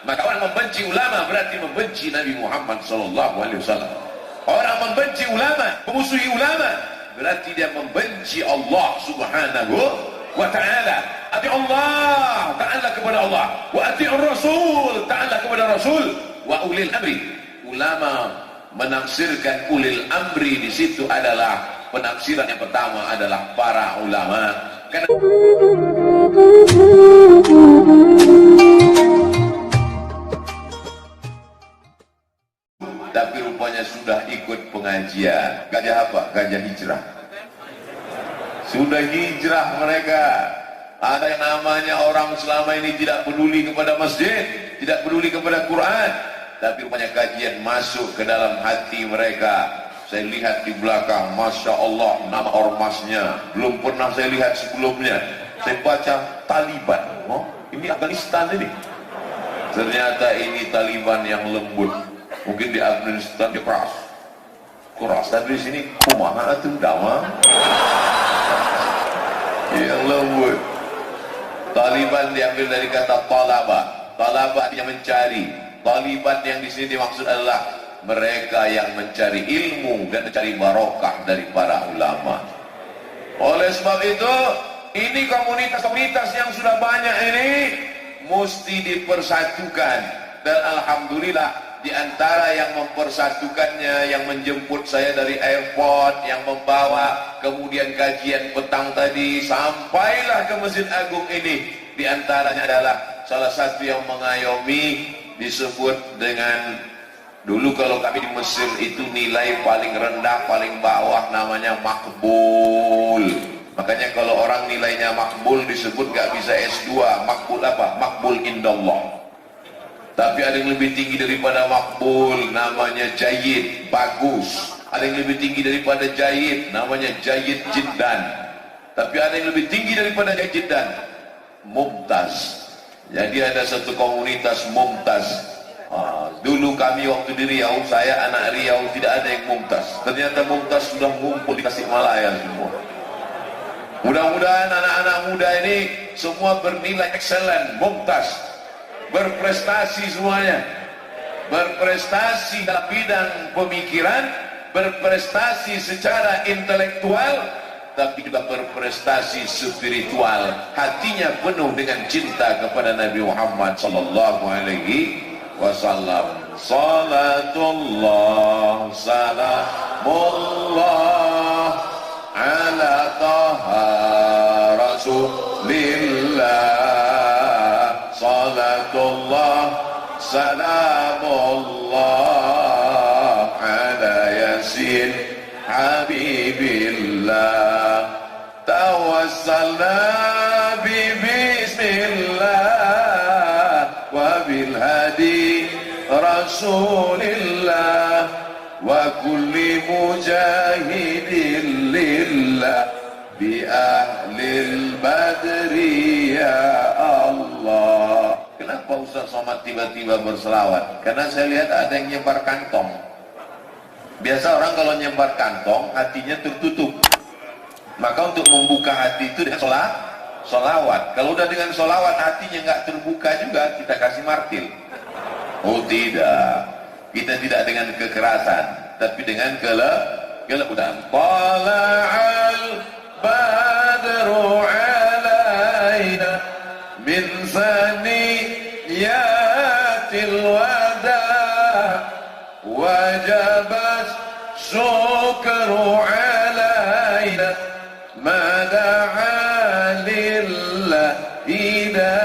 Maka orang membenci ulama berarti membenci Nabi Muhammad SAW. Orang membenci ulama, memusuhi ulama, berarti dia membenci Allah Subhanahu wa ta'ala. Ati Allah, ta'ala kepada Allah. Wa ati Rasul, ta'ala kepada Rasul. Wa ulil amri. Ulama menafsirkan ulil amri di situ adalah penafsiran yang pertama adalah para ulama. Karena tapi rupanya sudah ikut pengajian. Gajah apa? Gajah hijrah. Sudah hijrah mereka. Ada yang namanya orang selama ini tidak peduli kepada masjid, tidak peduli kepada Quran, tapi rupanya kajian masuk ke dalam hati mereka. Saya lihat di belakang, Masya Allah, nama ormasnya belum pernah saya lihat sebelumnya. Saya baca Taliban. Oh, ini Afghanistan ini. Ternyata ini Taliban yang lembut. Mungkin di Afghanistan dia keras, tapi di sini kumaha atuh damang. Yang lembut. Taliban diambil dari kata talaba. Talaba yang mencari. Taliban yang di sini dimaksud adalah mereka yang mencari ilmu dan mencari barokah dari para ulama. Oleh sebab itu, ini komunitas-komunitas yang sudah banyak ini mesti dipersatukan. Dan alhamdulillah, di antara yang mempersatukannya, yang menjemput saya dari airport, yang membawa kemudian kajian petang tadi sampailah ke Masjid Agung ini, di antaranya adalah salah satu yang mengayomi disebut dengan, dulu kalau kami di Mesir itu nilai paling rendah, paling bawah namanya makbul. Makanya kalau orang nilainya makbul disebut gak bisa S2. Makbul apa? Makbul indallah. Tapi ada yang lebih tinggi daripada makbul, namanya jayyid, bagus. Ada yang lebih tinggi daripada jayyid, namanya jayyid jiddan. Tapi ada yang lebih tinggi daripada jayyid jiddan, mumtaz. Jadi ada satu komunitas mumtaz. Dulu kami waktu di Riau, saya anak Riau, tidak ada yang mumtaz. Ternyata mumtaz sudah ngumpul di Tasikmalaya semua. Mudah-mudahan anak-anak muda ini semua bernilai excellent, mumtaz, berprestasi semuanya, berprestasi dalam bidang pemikiran, berprestasi secara intelektual, tapi juga berprestasi spiritual. Hatinya penuh dengan cinta kepada Nabi Muhammad sallallahu alaihi wasallam. Salatullah salamullah ala taha rasulillah. Salatullah salamullah ala yasin habibillah. Tawassalna bismillah wa bil hadi rasulillah wa kulli mujahidin lillah bi ahlil badri ya Allah. Kenapa Ustaz Somad tiba-tiba berselawat? Karena saya lihat ada yang nyebar kantong. Biasa orang kalau nyebar kantong hatinya tertutup. Maka untuk membuka hati itu dengan solawat. Kalau udah dengan solawat hatinya nggak terbuka juga, kita kasih martil. Oh tidak, kita tidak dengan kekerasan, tapi dengan kelebutan. Tala'al badru alaina min saniyatil wada wajabat syukru alaina ma da'a lillahi da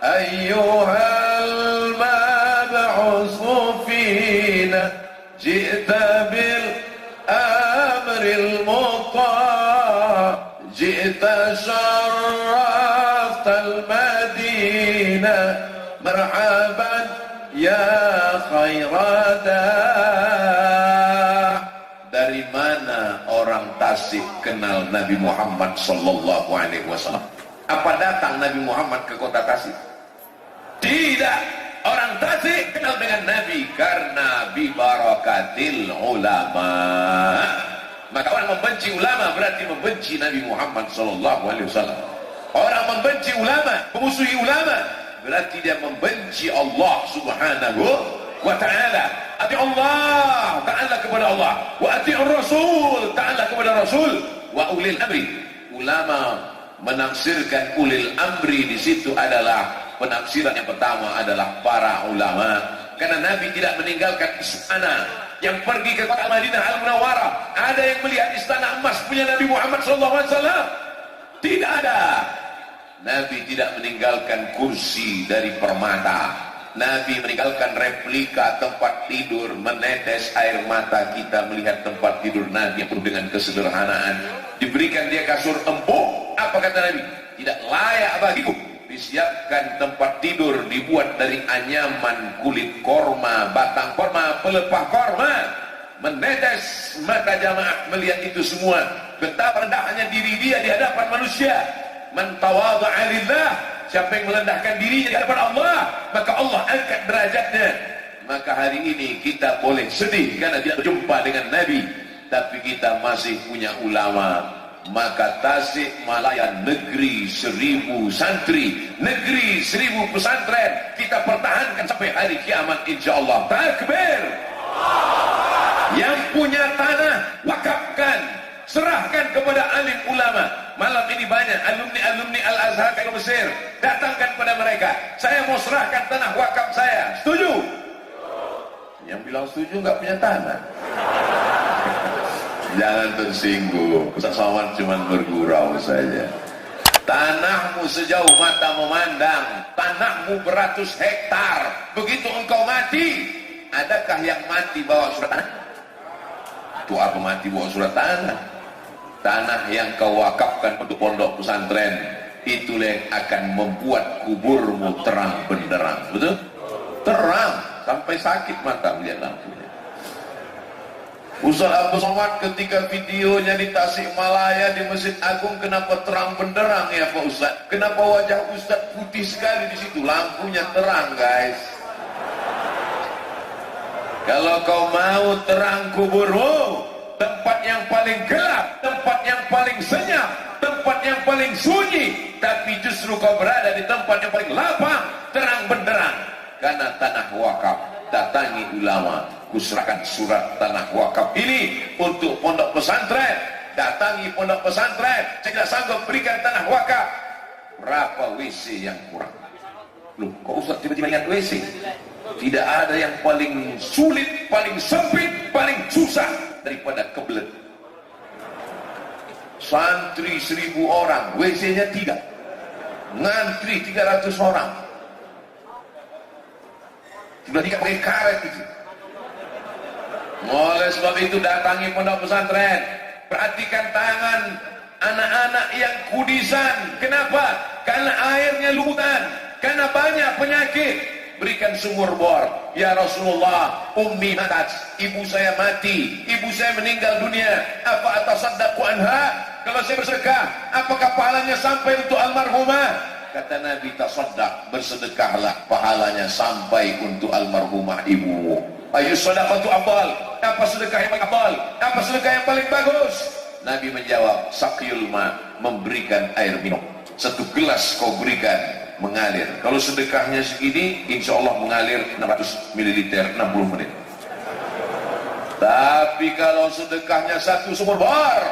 ayyuhal mab'usu fina ji'ta bil amril muta' ji'ta syarraftal madinah marhaban ya khairada. Dari mana orang Tasik kenal Nabi Muhammad sallallahu alaihi wasallam? Apa datang Nabi Muhammad ke kota Tasik? Tidak. Orang Tasik kenal dengan Nabi karena bibarakatil ulama. Maka orang membenci ulama berarti membenci Nabi Muhammad sallallahu alaihi wasallam. Orang membenci ulama, memusuhi ulama, berarti dia membenci Allah subhanahu wa ta'ala. Ati Allah ta'ala kepada Allah, wa ati Rasul ta'ala kepada Rasul, wa ulil amri. Ulama menafsirkan ulil amri di situ adalah, penafsiran yang pertama adalah para ulama, karena Nabi tidak meninggalkan istana yang pergi ke kota Madinah Al-Munawwarah. Ada yang melihat istana emas punya Nabi Muhammad SAW? Tidak ada. Nabi tidak meninggalkan kursi dari permata. Nabi meninggalkan replika tempat tidur, menetes air mata kita melihat tempat tidur Nabi yang penuh dengan kesederhanaan. Diberikan dia kasur empuk, apa kata Nabi? Tidak layak bagiku. Disiapkan tempat tidur dibuat dari anyaman kulit korma, batang korma, pelepah korma. Menetes mata jamaah melihat itu semua. Betapa rendahnya diri dia di hadapan manusia. Man tawadha'a lillah, siapa yang merendahkan dirinya di hadapan Allah, maka Allah angkat derajatnya. Maka hari ini kita boleh sedih karena tidak berjumpa dengan Nabi, tapi kita masih punya ulama. Maka Tasik Malaya, negeri 1000 santri, negeri 1000 pesantren, kita pertahankan sampai hari kiamat insyaallah. Takbir. Yang punya tanah wakafkan, serahkan kepada alim ulama. Malam ini banyak alumni Al-Azhar ke Mesir, datangkan pada mereka, saya mau serahkan tanah wakaf saya. Setuju? Yang bilang setuju nggak punya tanah. Jangan tersinggung, Ustaz Somad cuma bergurau saja. Tanahmu sejauh mata memandang, tanahmu beratus hektar. Begitu engkau mati, adakah yang mati bawa surat tanah? Itu apa mati bawa surat tanah? Tanah yang kau wakafkan untuk pondok pesantren, itulah yang akan membuat kuburmu terang benderang. Betul? Terang sampai sakit mata melihat lampunya. Ustaz Abdul Somad ketika videonya di Tasikmalaya di Masjid Agung, kenapa terang benderang ya Pak Ustaz? Kenapa wajah Ustaz putih sekali di situ? Lampunya terang, guys. Kalau kau mau terang kuburmu, tempat yang paling gelap, tempat yang paling senyap, tempat yang paling sunyi, tapi justru kau berada di tempat yang paling lapang, terang benderang. Karena tanah wakaf, datangi ulama, kuserahkan surat tanah wakaf ini untuk pondok pesantren. Datangi pondok pesantren, saya tidak sanggup berikan tanah wakaf. Berapa WC yang kurang? Loh, kok Ustaz tiba-tiba ingat WC? Tidak ada yang paling sulit, paling sempit, paling susah daripada kebelet. Santri 1000 orang, WC-nya 3, ngantri 300 orang. Sudah 3 pakai karet itu. Oleh sebab itu datangi pondok pesantren, perhatikan tangan anak-anak yang kudisan. Kenapa? Karena airnya lumutan, karena banyak penyakit. Berikan sumur bor. Ya Rasulullah, ummi matat, ibu saya mati, ibu saya meninggal dunia. Apa atasaddaqu anha? Kalau saya bersedekah, apakah pahalanya sampai untuk almarhumah? Kata Nabi, tasaddaq, bersedekahlah, pahalanya sampai untuk almarhumah ibumu. Ayu sadaqatu afdal, apa sedekah yang paling afdal? Apa sedekah yang paling bagus? Nabi menjawab, saqiyul ma, memberikan air minum. 1 gelas kau berikan, mengalir. Kalau sedekahnya segini, insya Allah mengalir 600 ml 60 menit. Tapi kalau sedekahnya 1 sumur bor,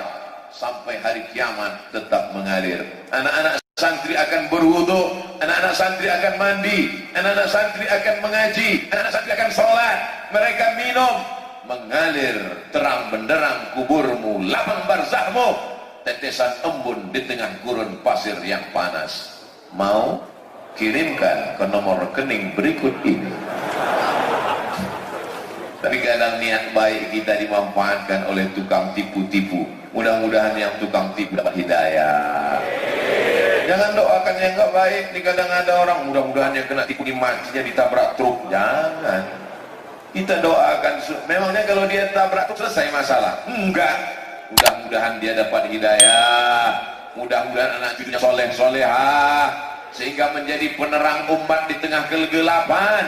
sampai hari kiamat tetap mengalir. Anak-anak santri akan berwudu, anak-anak santri akan mandi, anak-anak santri akan mengaji, anak-anak santri akan sholat. Mereka minum, mengalir terang benderang kuburmu, lapang barzahmu, tetesan embun di tengah gurun pasir yang panas. Mau? Kirimkan ke nomor rekening berikut ini. Tapi kadang niat baik kita dimanfaatkan oleh tukang tipu-tipu. Mudah-mudahan yang tukang tipu dapat hidayah. Jangan doakan yang enggak baik. Ini kadang ada orang, mudah-mudahan yang kena tipu matinya ditabrak truk. Jangan. Kita doakan, memangnya kalau dia tabrak truk selesai masalah? Enggak. Mudah-mudahan dia dapat hidayah. Mudah-mudahan anak cucunya soleh-solehah, sehingga menjadi penerang umat di tengah kegelapan.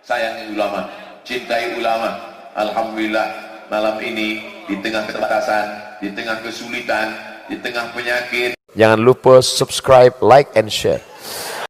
Sayangi ulama, cintai ulama. Alhamdulillah malam ini di tengah keterbatasan, di tengah kesulitan, di tengah penyakit, jangan lupa subscribe, like, and share.